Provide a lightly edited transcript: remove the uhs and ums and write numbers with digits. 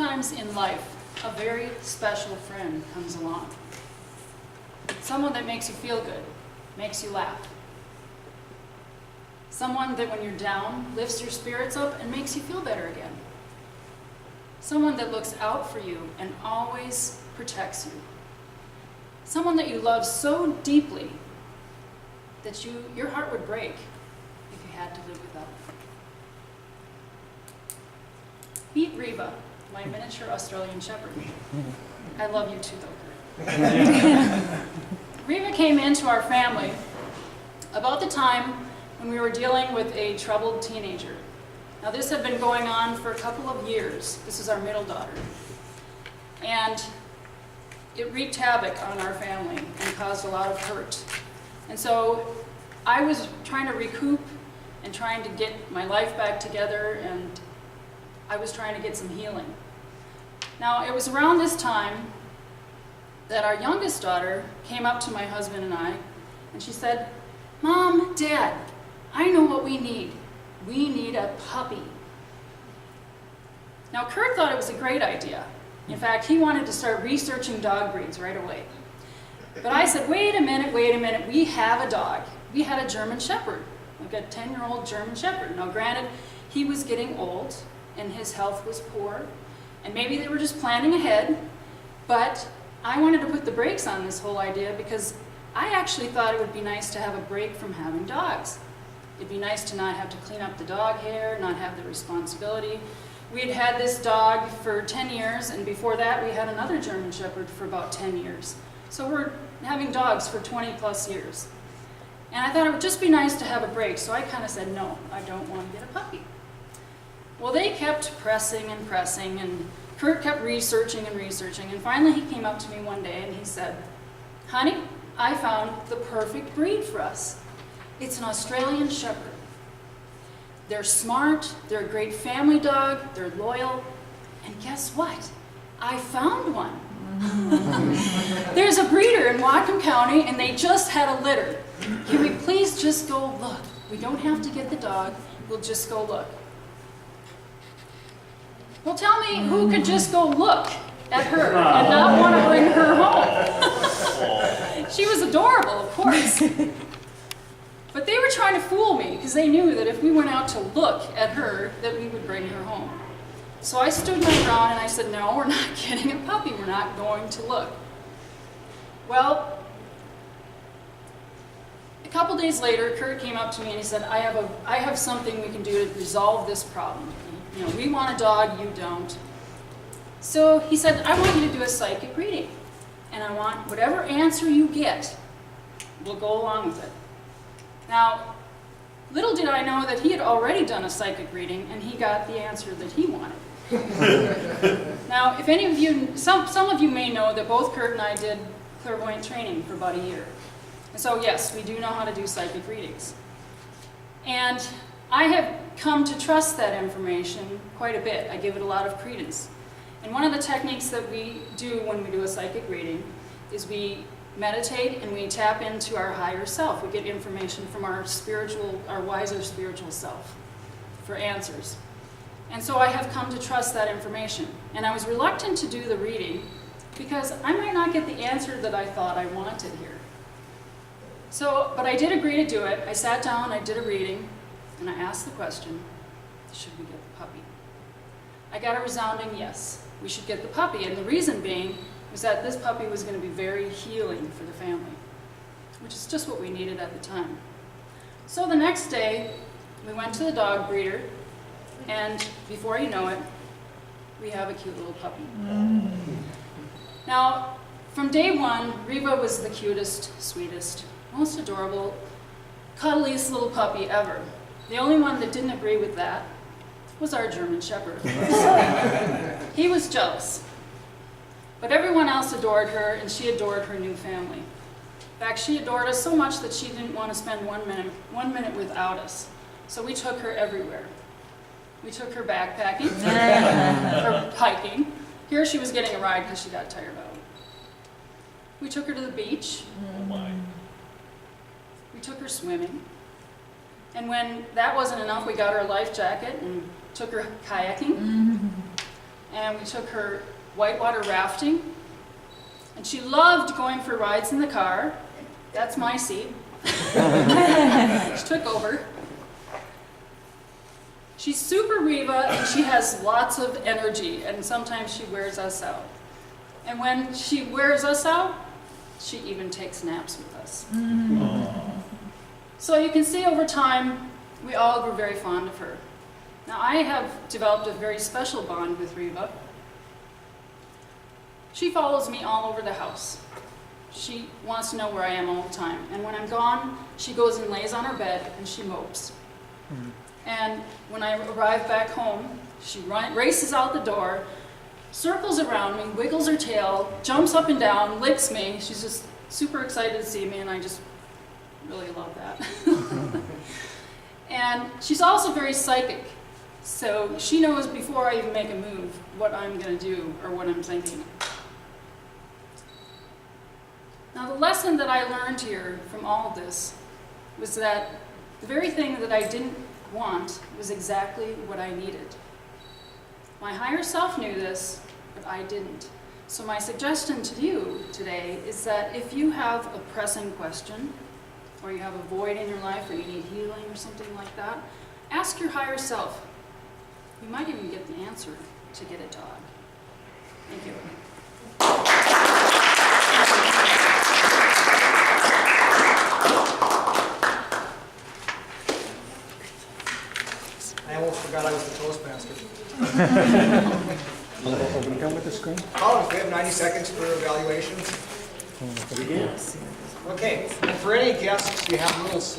Sometimes in life, a very special friend comes along. Someone that makes you feel good, makes you laugh. Someone that when you're down, lifts your spirits up and makes you feel better again. Someone that looks out for you and always protects you. Someone that you love so deeply that your heart would break if you had to live without them. Meet Reba, my miniature Australian Shepherd. I love you too, though, Kurt. Reba came into our family about the time when we were dealing with a troubled teenager. Now, this had been going on for a couple of years. This is our middle daughter. And it wreaked havoc on our family and caused a lot of hurt. And so I was trying to recoup and trying to get my life back together, and I was trying to get some healing. Now, it was around this time that our youngest daughter came up to my husband and I, and she said, "Mom, Dad, I know what we need. We need a puppy." Now, Kurt thought it was a great idea. In fact, he wanted to start researching dog breeds right away. But I said, wait a minute, we have a dog. We had a German Shepherd, like a 10-year-old German Shepherd. Now, granted, he was getting old, and his health was poor, and maybe they were just planning ahead, but I wanted to put the brakes on this whole idea because I actually thought it would be nice to have a break from having dogs. It'd be nice to not have to clean up the dog hair, not have the responsibility. We had had this dog for 10 years, and before that we had another German Shepherd for about 10 years. So we're having dogs for 20 plus years. And I thought it would just be nice to have a break, so I kind of said, no, I don't want to get a puppy. Well, they kept pressing and pressing, and Kurt kept researching and researching, and finally he came up to me one day and he said, "Honey, I found the perfect breed for us. It's an Australian Shepherd. They're smart, they're a great family dog, they're loyal, and guess what? I found one. There's a breeder in Whatcom County, and they just had a litter. Can we please just go look? We don't have to get the dog, we'll just go look." Well, tell me who could just go look at her and not want to bring her home? She was adorable, of course. But they were trying to fool me because they knew that if we went out to look at her, that we would bring her home. So I stood my ground and I said, no, we're not getting a puppy. We're not going to look. Well, a couple days later, Kurt came up to me and he said, I have something we can do to resolve this problem. You know, we want a dog, you don't. So he said, I want you to do a psychic reading. And I want whatever answer you get, we'll go along with it. Now, little did I know that he had already done a psychic reading and he got the answer that he wanted. Now, if any of you, some of you may know that both Kurt and I did clairvoyant training for about a year. And so yes, we do know how to do psychic readings. And I have come to trust that information quite a bit. I give it a lot of credence. And one of the techniques that we do when we do a psychic reading is we meditate and we tap into our higher self. We get information from our wiser spiritual self for answers. And so I have come to trust that information. And I was reluctant to do the reading because I might not get the answer that I thought I wanted here. So, but I did agree to do it. I sat down, I did a reading, and I asked the question, should we get the puppy? I got a resounding yes, we should get the puppy. And the reason being was that this puppy was going to be very healing for the family, which is just what we needed at the time. So the next day, we went to the dog breeder, and before you know it, we have a cute little puppy. Now, from day one, Reba was the cutest, sweetest, most adorable, cuddliest little puppy ever. The only one that didn't agree with that was our German Shepherd. He was jealous. But everyone else adored her, and she adored her new family. In fact, she adored us so much that she didn't want to spend one minute without us. So we took her everywhere. We took her backpacking, or hiking. Here she was getting a ride because she got tired out. We took her to the beach. Oh my. We took her swimming. And when that wasn't enough, we got her a life jacket and took her kayaking. and we took her whitewater rafting. And she loved going for rides in the car. That's my seat. She took over. She's super Reva, and she has lots of energy, and sometimes she wears us out. And when she wears us out, she even takes naps with us. So you can see over time, we all grew very fond of her. Now I have developed a very special bond with Reva. She follows me all over the house. She wants to know where I am all the time. And when I'm gone, she goes and lays on her bed and she mopes. And when I arrive back home, she races out the door, circles around me, wiggles her tail, jumps up and down, licks me. She's just super excited to see me, and I just really love that. And she's also very psychic. So she knows before I even make a move what I'm going to do or what I'm thinking. Now the lesson that I learned here from all of this was that the very thing that I didn't want was exactly what I needed. My higher self knew this, but I didn't. So my suggestion to you today is that if you have a pressing question, or you have a void in your life, or you need healing or something like that, ask your higher self. You might even get the answer to get a dog. Thank you. I almost forgot I was the Toastmaster. Open again with the screen. Collins, we have 90 seconds for evaluations. Okay, and for any guests, you have little slips.